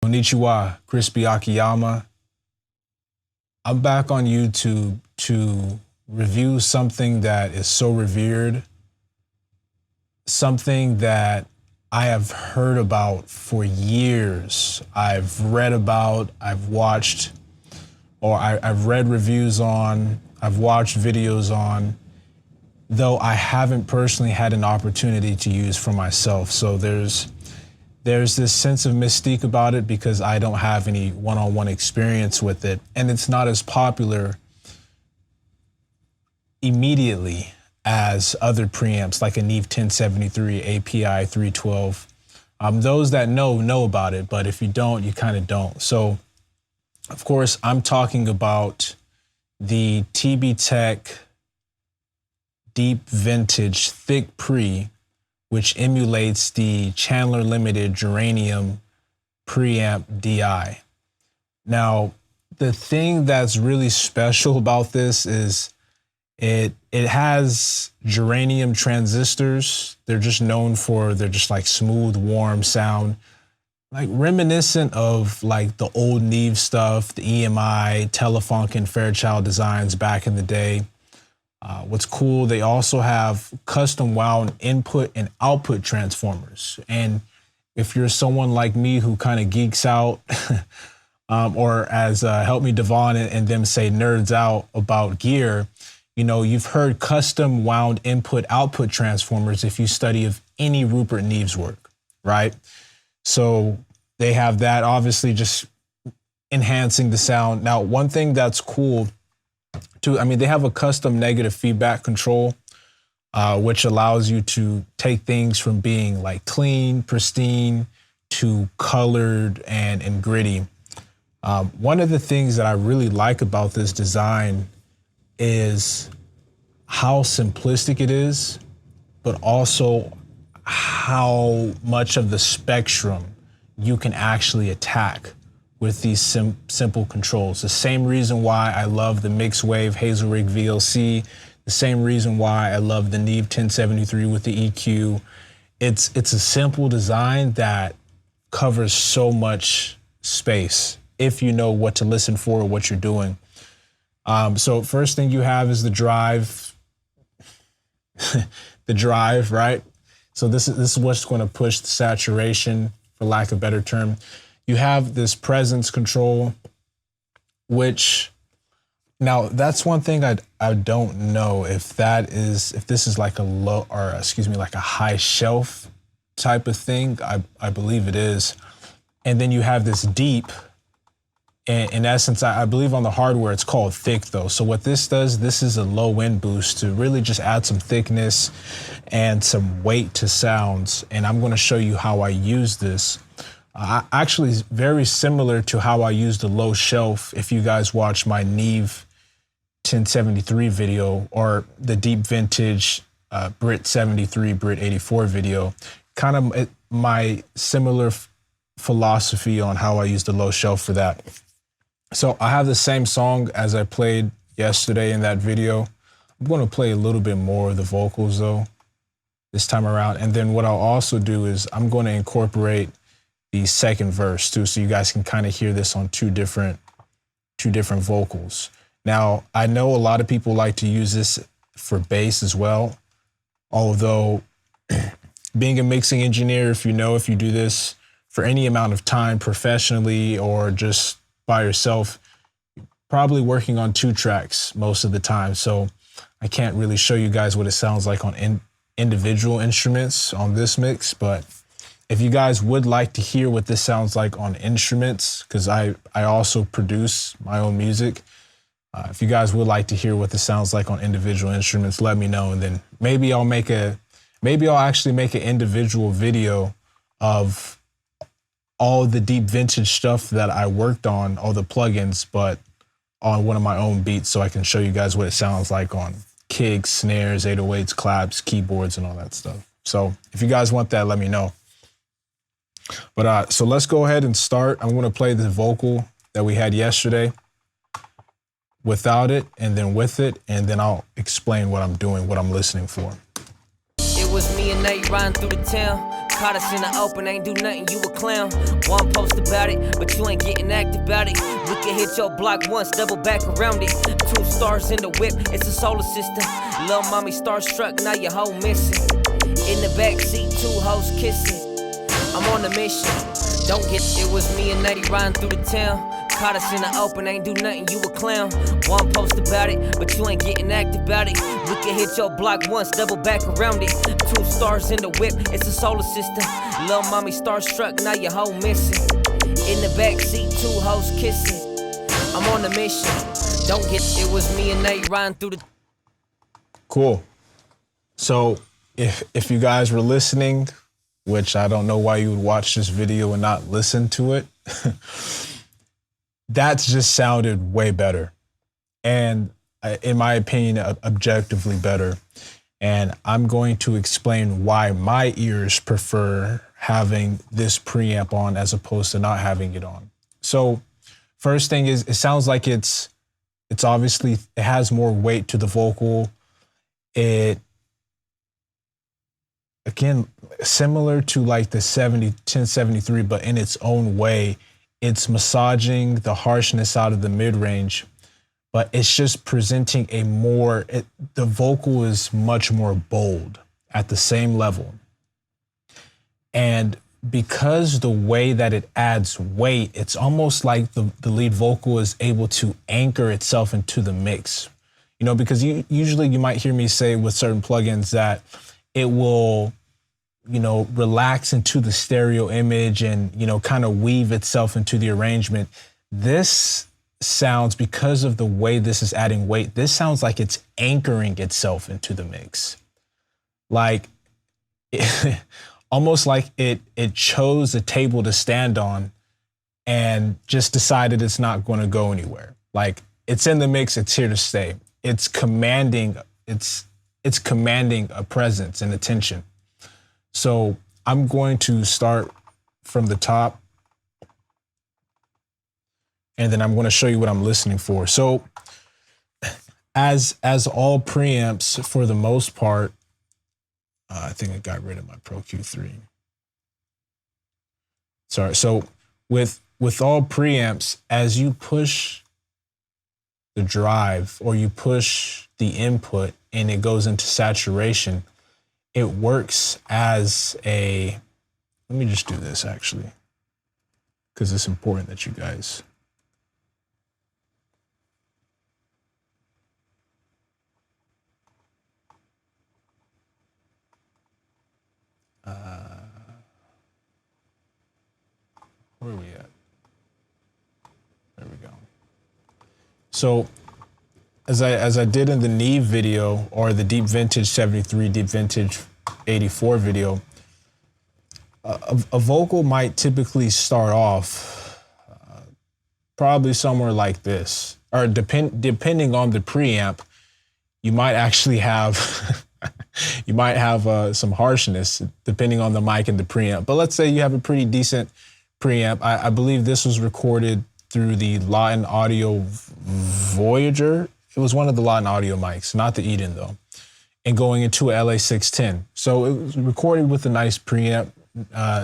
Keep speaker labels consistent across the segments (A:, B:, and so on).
A: Konnichiwa, Crispy Akiyama. I'm back on YouTube to review something that is so revered, something that I have heard about for years. I've read about, I've watched, or I've read reviews on, I've watched videos on, though I haven't personally had an opportunity to use for myself. So there's this sense of mystique about it because I don't have any one-on-one experience with it, and it's not as popular immediately as other preamps like a Neve 1073, API 312. Those that know about it, but if you don't, you kind of don't. So, of course, I'm talking about the THICC Deep Vintage THICC Pre, which emulates the Chandler Limited Germanium Preamp DI. Now, the thing that's really special about this is it has germanium transistors. They're just known for, they're just like smooth, warm sound, like reminiscent of like the old Neve stuff, the EMI, Telefunken, and Fairchild designs back in the day. What's cool, they also have custom wound input and output transformers. And if you're someone like me who kind of geeks out, or as Help Me Devon and them say, nerds out about gear, you know, you've heard custom wound input output transformers if you study of any Rupert Neve's work, right? So they have that, obviously just enhancing the sound. Now, one thing that's cool too, I mean, they have a custom negative feedback control, which allows you to take things from being like clean, pristine, to colored and gritty. One of the things that I really like about this design is how simplistic it is, but also how much of the spectrum you can actually attack with these simple controls. The same reason why I love the mixed wave Hazelrig VLC, the same reason why I love the Neve 1073 with the EQ. It's a simple design that covers so much space if you know what to listen for or what you're doing. So first thing you have is the drive, the drive, right? So this is what's going to push the saturation, for lack of a better term. You have this presence control, which now that's one thing I don't know if this is like a low, or excuse me, like a high shelf type of thing. I believe it is. And then you have this deep. In essence, I believe on the hardware it's called THICC though. So what this does, this is a low end boost to really just add some thickness and some weight to sounds. And I'm going to show you how I use this. Actually, very similar to how I use the low shelf. If you guys watch my Neve 1073 video or the Deep Vintage Brit 73, Brit 84 video, kind of my similar philosophy on how I use the low shelf for that. So I have the same song as I played yesterday in that video. I'm going to play a little bit more of the vocals though this time around. And then what I'll also do is I'm going to incorporate the second verse too, so you guys can kind of hear this on two different vocals. Now, I know a lot of people like to use this for bass as well, although being a mixing engineer, if you do this for any amount of time professionally or just by yourself, you're probably working on 2 tracks most of the time. So I can't really show you guys what it sounds like on individual instruments on this mix, but if you guys would like to hear what this sounds like on instruments, because I also produce my own music, if you guys would like to hear what this sounds like on individual instruments, let me know, and then maybe I'll actually make an individual video of all the deep vintage stuff that I worked on, all the plugins, but on one of my own beats, so I can show you guys what it sounds like on kicks, snares, 808s, claps, keyboards, and all that stuff. So if you guys want that, let me know. But so let's go ahead and start. I'm going to play the vocal that we had yesterday without it, and then with it, and then I'll explain what I'm doing, what I'm listening for.
B: It was me and Nate riding through the town. Caught us in the open, ain't do nothing, you a clown. One post about it, but you ain't getting active about it. We can hit your block once, double back around it. 2 stars in the whip, it's a solar system. Lil' mommy starstruck, now your hoe missing. In the backseat, 2 hoes kissing. I'm on a mission. Don't get it was me and Nutty riding through the town. Caught us in the open, ain't do nothing, you a clown. One post about it, but you ain't getting active about it. We can hit your block once, double back around it. 2 stars in the whip, it's a solar system. Lil' mommy starstruck, now your hoe missing. In the backseat, 2 hoes kissing. I'm on a mission. Don't get it was me and Nutty riding through the.
A: Cool. So if you guys were listening, which I don't know why you would watch this video and not listen to it, that just sounded way better. And in my opinion, objectively better. And I'm going to explain why my ears prefer having this preamp on as opposed to not having it on. So first thing is, it sounds like it's obviously, it has more weight to the vocal. It, again, similar to like the 1073, but in its own way, it's massaging the harshness out of the mid-range, but it's just presenting a more, the vocal is much more bold at the same level. And because the way that it adds weight, it's almost like the lead vocal is able to anchor itself into the mix. You know, because usually you might hear me say with certain plugins that it will, you know, relax into the stereo image and, you know, kind of weave itself into the arrangement. This sounds, because of the way this is adding weight, this sounds like it's anchoring itself into the mix. Like, almost like it chose a table to stand on and just decided it's not going to go anywhere. Like, it's in the mix, it's here to stay. It's commanding a presence and attention. So I'm going to start from the top, and then I'm going to show you what I'm listening for. So as all preamps, for the most part, I think I got rid of my Pro Q3. Sorry. So with all preamps, as you push the drive or you push the input and it goes into saturation, it works as a, let me just do this actually, because it's important that you guys. Where are we at? There we go. So as I did in the Neve video, or the Deep Vintage 73, Deep Vintage 84 video, a vocal might typically start off probably somewhere like this, or depending on the preamp, you might actually have you might have some harshness depending on the mic and the preamp. But let's say you have a pretty decent preamp. I believe this was recorded through the Lawton Audio Voyager. It was one of the Lawton Audio mics, not the Eden though, and going into a LA610. So it was recorded with a nice preamp,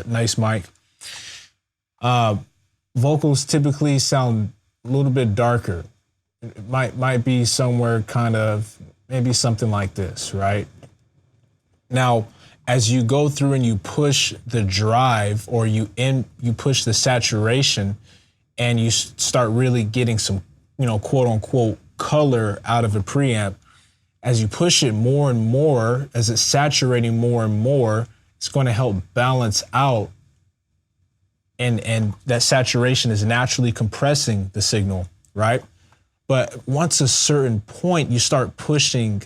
A: nice mic. Vocals typically sound a little bit darker. It might be somewhere kind of, maybe something like this, right? Now, as you go through and you push the drive, or you push the saturation, and you start really getting some, you know, quote unquote color out of a preamp, as you push it more and more, as it's saturating more and more, it's going to help balance out, and that saturation is naturally compressing the signal, right? But once a certain point, you start pushing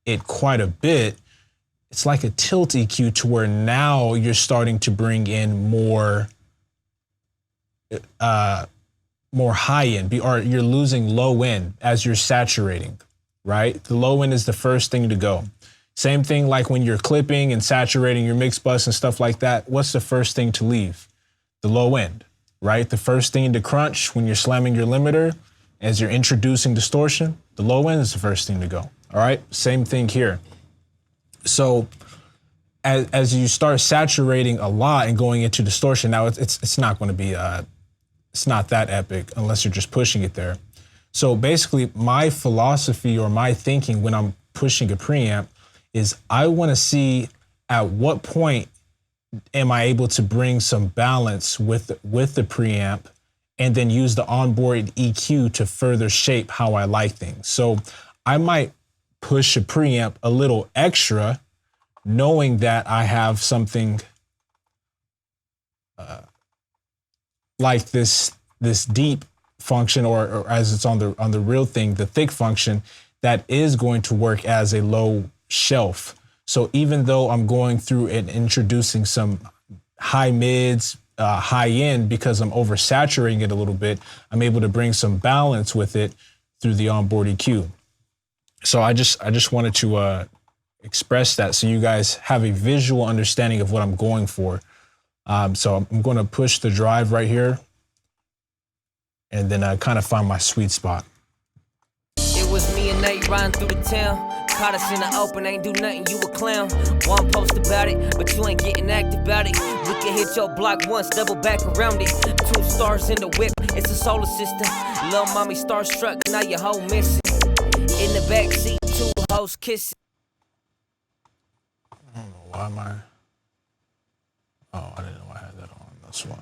A: it quite a bit, it's like a tilt EQ, to where now you're starting to bring in more high end, or you're losing low end as you're saturating, right? The low end is the first thing to go. Same thing like when you're clipping and saturating your mix bus and stuff like that. What's the first thing to leave? The low end, right? The first thing to crunch when you're slamming your limiter, as you're introducing distortion, the low end is the first thing to go. All right, same thing here. So as you start saturating a lot and going into distortion, now it's not going to be it's not that epic unless you're just pushing it there. So basically, my philosophy or my thinking when I'm pushing a preamp is I want to see at what point am I able to bring some balance with the preamp, and then use the onboard EQ to further shape how I like things. So I might push a preamp a little extra, knowing that I have something like this deep function, or as it's on the real thing, the THICC function, that is going to work as a low shelf. So even though I'm going through and introducing some high mids, high end, because I'm oversaturating it a little bit, I'm able to bring some balance with it through the onboard EQ. So I just wanted to express that so you guys have a visual understanding of what I'm going for. So I'm going to push the drive right here, and then kind of find my sweet spot.
B: It was me and Nate riding through the town. Caught us in the open, ain't do nothing, you a clown. One post about it, but you ain't getting active about it. We can hit your block once, double back around it. 2 stars in the whip, it's a solar system. Lil' mommy starstruck, now your hoe missing. In the back seat, 2 hoes kissing.
A: I don't know why am I... Oh, I didn't know I had that on, that's why.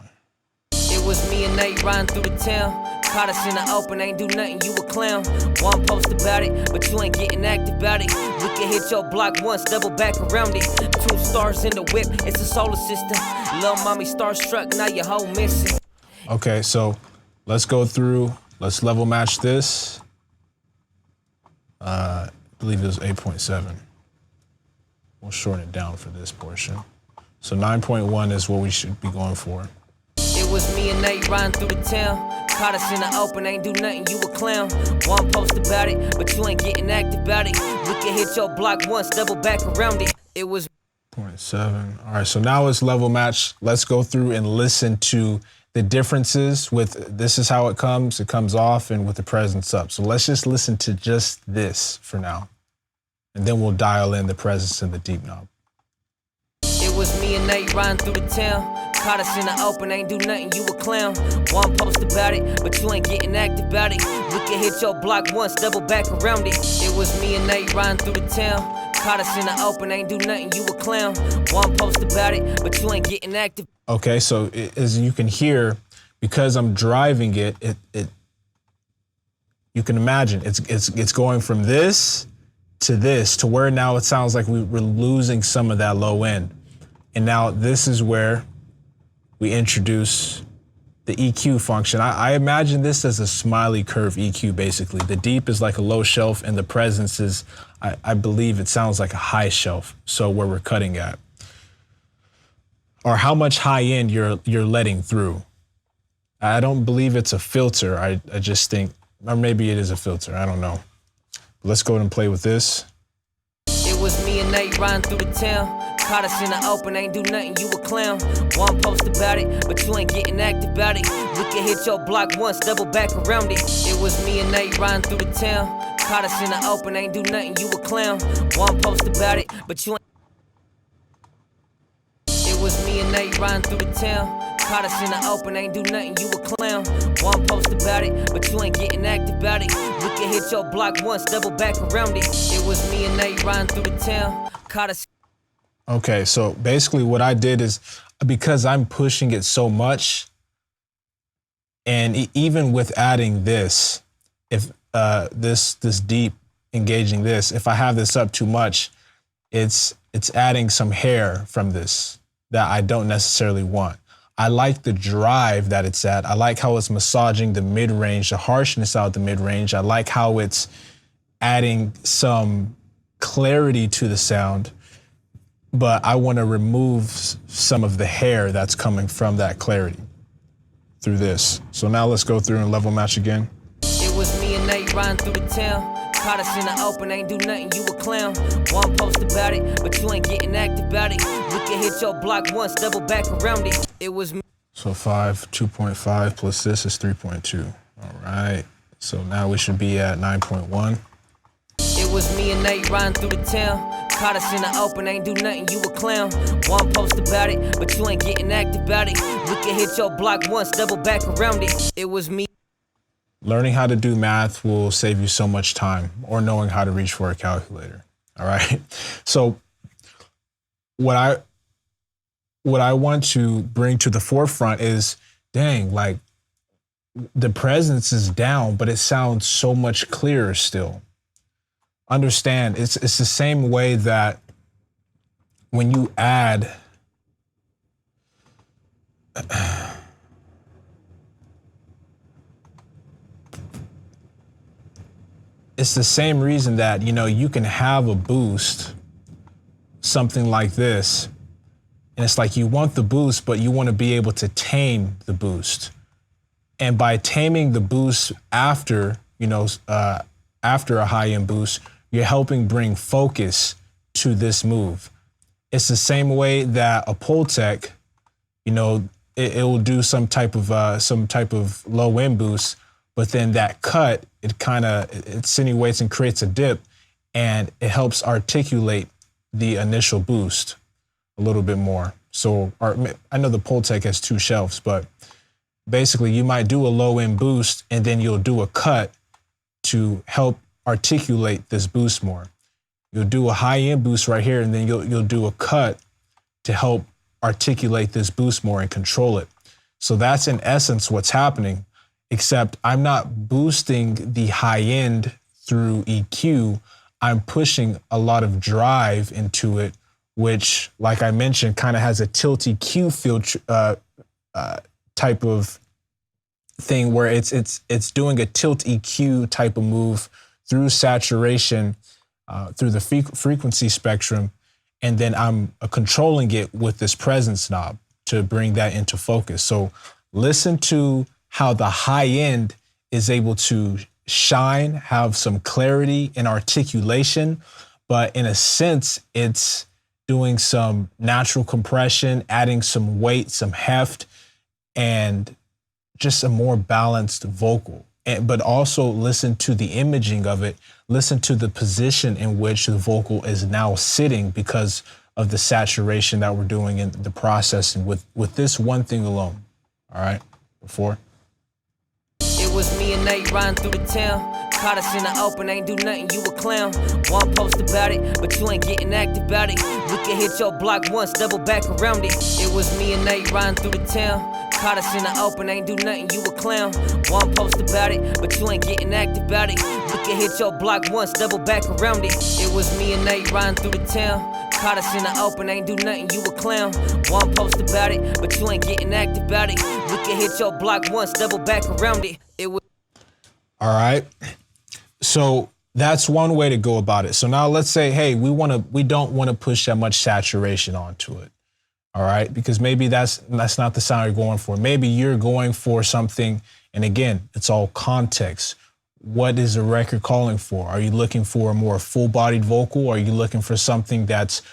B: It was me and Nate riding through the town. Caught us in the open, ain't do nothing, you a clown. One post about it, but you ain't getting active about it. We can hit your block once, double back around it. 2 stars in the whip, it's a solar system. Lil' mommy starstruck, now your hoe missing.
A: Okay, so let's go through, let's level match this. I believe it was 8.7. We'll shorten it down for this portion. So 9.1 is what we should be going for.
B: It was me and Nate riding through the town. Caught us in the open, ain't do nothing, you a clown. One post about it, but you ain't getting active about it. We can hit your block once, double back around it. It was
A: 0.7. All right, so now it's level match. Let's go through and listen to the differences with, this is how it comes off, and with the presence up. So let's just listen to just this for now, and then we'll dial in the presence and the deep knob.
B: It was me and Nate riding through the town. Caught us in the open, ain't do nothing, you a clown. One post about it, but you ain't getting active about it. We can hit your block once, double back around it. It was me and Nate riding through the town. Caught us in the open, ain't do nothing, you a clown. One post about it, but you ain't getting active. Okay, so as you can hear, because I'm driving it, you can imagine it's going from this to where now it sounds like we're losing some of that low end. And now this is where we introduce the EQ function. I imagine this as a smiley curve EQ, basically. The deep is like a low shelf, and the presence is, I believe it sounds like a high shelf. So where we're cutting at, or how much high end you're letting through. I don't believe it's a filter. I just think, or maybe it is a filter, I don't know. Let's go ahead and play with this. It was me and Nate riding through the town. Caught us in the open, ain't do nothing, you a clown. One post about it, but you ain't getting active about it. We can hit your block once, double back around it. It was me and Nate riding through the town. Caught us in the open, ain't do nothing, you a clown. One post about it, but you ain't. It was me and Nate riding through the town. Caught us in the open, ain't do nothing, you a clown. One post about it, but you ain't getting active about it. We can hit your block once, double back around it. It was me and Nate riding through the town. Caught us.
A: Okay, so basically what I did is, because I'm pushing it so much, and even with adding this, if this deep engaging this, if I have this up too much, it's adding some hair from this that I don't necessarily want. I like the drive that it's at. I like how it's massaging the mid-range, the harshness out the mid-range. I like how it's adding some clarity to the sound, but I want to remove some of the hair that's coming from that clarity through this. So now let's go through and level match again.
B: It was me and Nate riding through the town. Caught us in the open, ain't do nothing, you a clown. One post about it, but you ain't getting active about it. We can hit your block once, double back around it. It was me.
A: So 2.5 plus this is 3.2. All right, so now we should be at 9.1.
B: It was me and Nate riding through the town. Caught us in the open, ain't do nothing, you a clown. One post about it, but you ain't getting active about it. We can hit your block once, double back around it. It was me.
A: Learning how to do math will save you so much time, or knowing how to reach for a calculator. All right. So what I want to bring to the forefront is, dang, like the presence is down, but it sounds so much clearer still. Understand, it's the same way that when you add it's the same reason that, you know, you can have a boost, something like this, and it's like you want the boost, but you want to be able to tame the boost. And by taming the boost after, you know, after a high-end boost, you're helping bring focus to this move. It's the same way that a pole tech, you know, it will do some type of low-end boost, but then that cut, it insinuates and creates a dip, and it helps articulate the initial boost a little bit more. So I know the pole tech has 2 shelves, but basically you might do a low-end boost and then you'll do a cut to help articulate this boost more. You'll do a high-end boost right here, and then you'll do a cut to help articulate this boost more and control it. So that's in essence what's happening, except I'm not boosting the high end through EQ. I'm pushing a lot of drive into it, which, like I mentioned, kind of has a tilt EQ filter type of thing where it's doing a tilt EQ type of move through saturation, through the frequency spectrum, and then I'm controlling it with this presence knob to bring that into focus. So listen to how the high end is able to shine, have some clarity and articulation, but in a sense, it's doing some natural compression, adding some weight, some heft, and just a more balanced vocal. But also listen to the imaging of it. Listen to the position in which the vocal is now sitting because of the saturation that we're doing in the processing with this one thing alone. All right, before.
B: It was me and Nate riding through the town. Caught us in the open, ain't do nothing, you a clown. One post about it, but you ain't getting active about it. We can hit your block once, double back around it. It was me and Nate riding through the town. Caught us in the open, ain't do nothing, you a clown. One post about it, but you ain't getting active about it. We can hit your block once, double back around it. It was me and Nate riding through the town. Caught us in the open, ain't do nothing, you a clown. One post about it, but you ain't getting active about it. We can hit your block once, double back around it. It was.
A: All right. So that's one way to go about it. So now let's say, hey, we don't want to push that much saturation onto it. All right, because maybe that's not the sound you're going for. Maybe you're going for something, and again, it's all context. What is the record calling for? Are you looking for a more full-bodied vocal? Are you looking for something that's,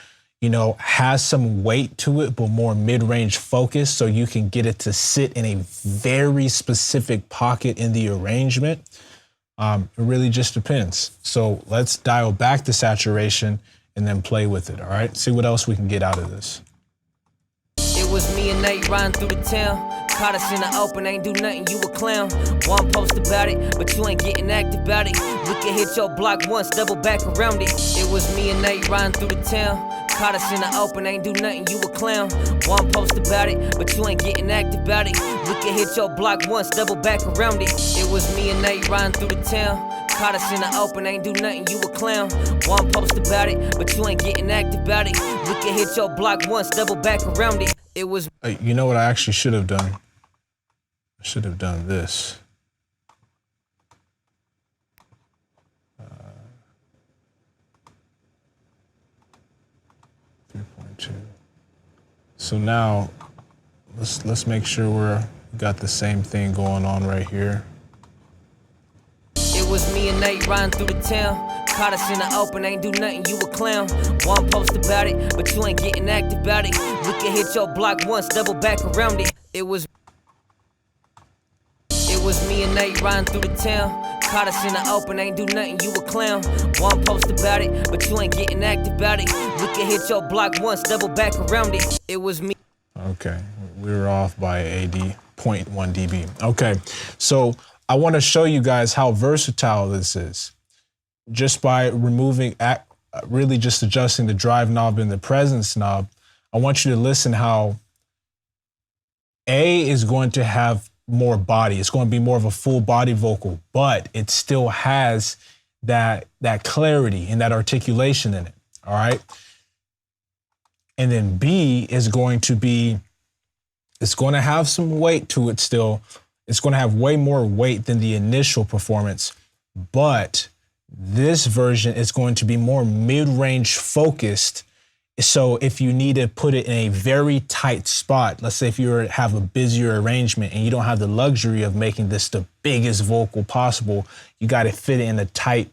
A: you know, has some weight to it, but more mid-range focus so you can get it to sit in a very specific pocket in the arrangement? It really just depends. So let's dial back the saturation and then play with it, all right? See what else we can get out of this.
B: It was me and Nate riding through the town. Caught us in the open, ain't do nothing, you a clown. One post about it, but you ain't getting active about it. We can hit your block once, double back around it. It was me and Nate riding through the town. Caught us in the open, ain't do nothing, you a clown. One post about it, but you ain't getting active about it. We can hit your block once, double back around it. It was me and Nate riding through the town. Caught us in the open, ain't do nothing, you a clown. One post about it, but you ain't getting active about it. We can hit your block once, double back around it. It was.
A: You know what I actually should have done? I should have done this. 3.2. So now let's make sure we got the same thing going on right here.
B: It was me and Nate riding through the town. Caught us in the open, ain't do nothing, you a clown. One post about it, but you ain't getting active about it. We can hit your block once, double back around it. It was was me and Nate riding through the town. Caught us in the open, ain't do nothing, you a clown. One post about it, but you ain't getting active about it. We can hit your block once, double back around it. It was me.
A: Okay, we were off by AD 0.1 dB. Okay, so I want to show you guys how versatile this is. Just by removing, really just adjusting the drive knob and the presence knob, I want you to listen how A is going to have more body. It's going to be more of a full body vocal, but it still has that clarity and that articulation in it. All right. And then B is going to be, it's going to have some weight to it still. It's going to have way more weight than the initial performance, but this version is going to be more mid-range focused. So if you need to put it in a very tight spot, let's say if you have a busier arrangement and you don't have the luxury of making this the biggest vocal possible, you got to fit it in a tight,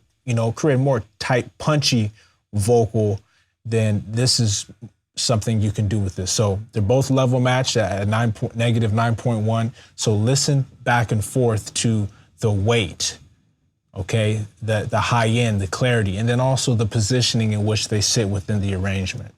A: create a more tight, punchy vocal, then this is something you can do with this. So they're both level matched at negative 9.1. So listen back and forth to the weight, okay, the high end, the clarity, and then also the positioning in which they sit within the arrangement.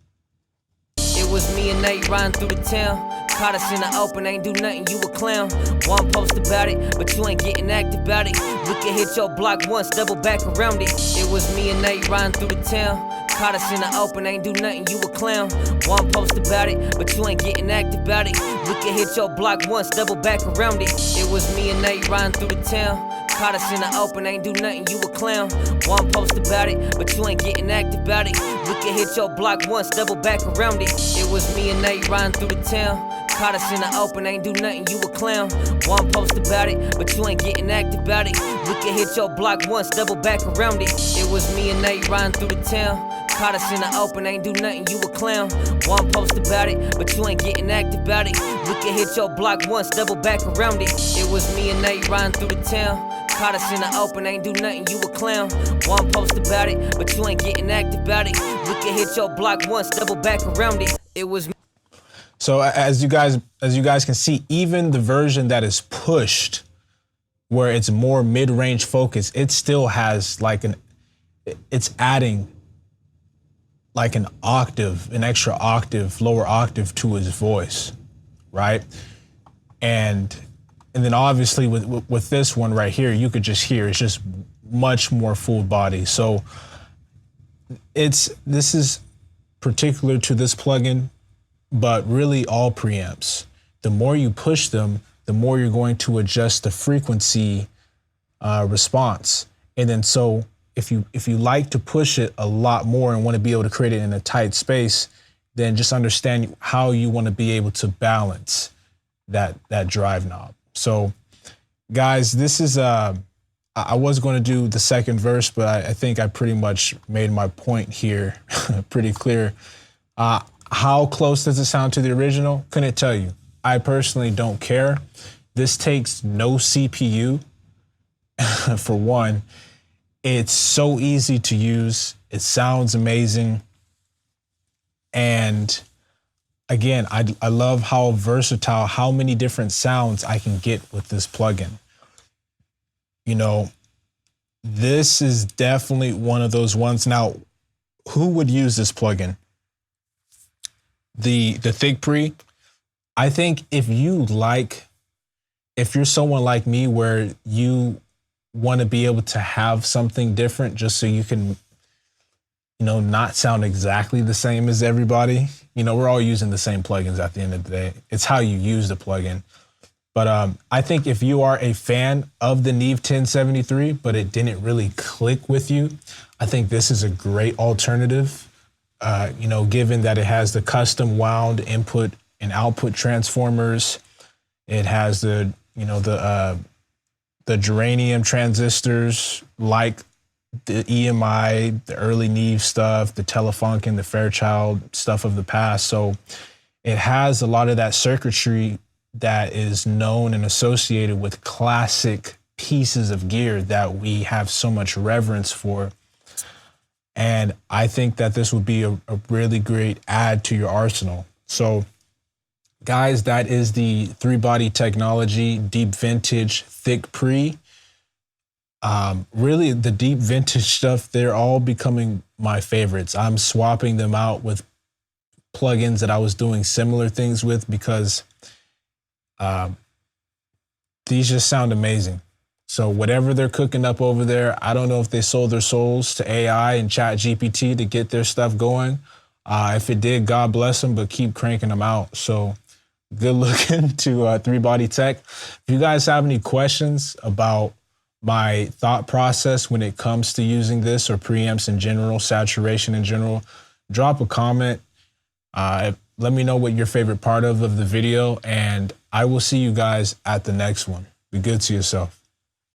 B: It was me and Nate riding through the town. Caught us in the open, ain't do nothing, you a clown. One post about it, but you ain't getting active about it. We can hit your block once, double back around it. It was me and Nate riding through the town. Caught us in the open, ain't do nothing, you a clown. One post about it, but you ain't getting active about it. We can hit your block once, double back around it. It was me and Nate riding through the town. Caught us in the open, ain't do nothing, you a clown. One post about it, but you ain't getting active about it. We can hit your block once, double back around it. It was me and Nate riding through the town. Caught us in the open, ain't do nothing, you a clown. One post about it, but you ain't getting active about it. We can hit your block once, double back around it. It was me and Nate riding through the town. Caught us in the open, ain't do nothing, you a clown. One post about it, but you ain't getting active about it. We can hit your block once, double back around it. It was me and Nate riding through the town. Caught us in the open, ain't do nothing, you a clown. One post about it, but you ain't getting active about it. We can hit your block once, double back around it. It was me.
A: So as you guys can see, even the version that is pushed, where it's more mid-range focus, it still has it's adding like an octave, an extra octave, lower octave to his voice, right? And then obviously with this one right here, you could just hear it's just much more full body. So this is particular to this plugin, but really all preamps. The more you push them, the more you're going to adjust the frequency response. And then so if you like to push it a lot more and want to be able to create it in a tight space, then just understand how you want to be able to balance that drive knob. So guys, this is I was going to do the second verse, but I think I pretty much made my point here pretty clear. How close does it sound to the original? Couldn't tell you. I personally don't care. This takes no CPU for one. It's so easy to use. It sounds amazing. And again, I love how versatile, how many different sounds I can get with this plugin. This is definitely one of those ones. Now, who would use this plugin? The THICC Pre. I think if you're someone like me where you want to be able to have something different just so you can, not sound exactly the same as everybody. We're all using the same plugins at the end of the day. It's how you use the plugin. But I think if you are a fan of the Neve 1073, but it didn't really click with you, I think this is a great alternative. Given that it has the custom wound input and output transformers, it has the germanium transistors, like the EMI, the early Neve stuff, the Telefunken, the Fairchild stuff of the past. So it has a lot of that circuitry that is known and associated with classic pieces of gear that we have so much reverence for. And I think that this would be a really great add to your arsenal. So guys, that is the 3-body technology deep vintage THICC pre. Really, the deep vintage stuff, they're all becoming my favorites. I'm swapping them out with plugins that I was doing similar things with because these just sound amazing. So whatever they're cooking up over there, I don't know if they sold their souls to AI and Chat GPT to get their stuff going. If it did, God bless them, but keep cranking them out. So good looking to 3-body tech. If you guys have any questions about my thought process when it comes to using this or preamps in general, saturation in general, drop a comment. Let me know what your favorite part of the video, and I will see you guys at the next one. Be good to yourself.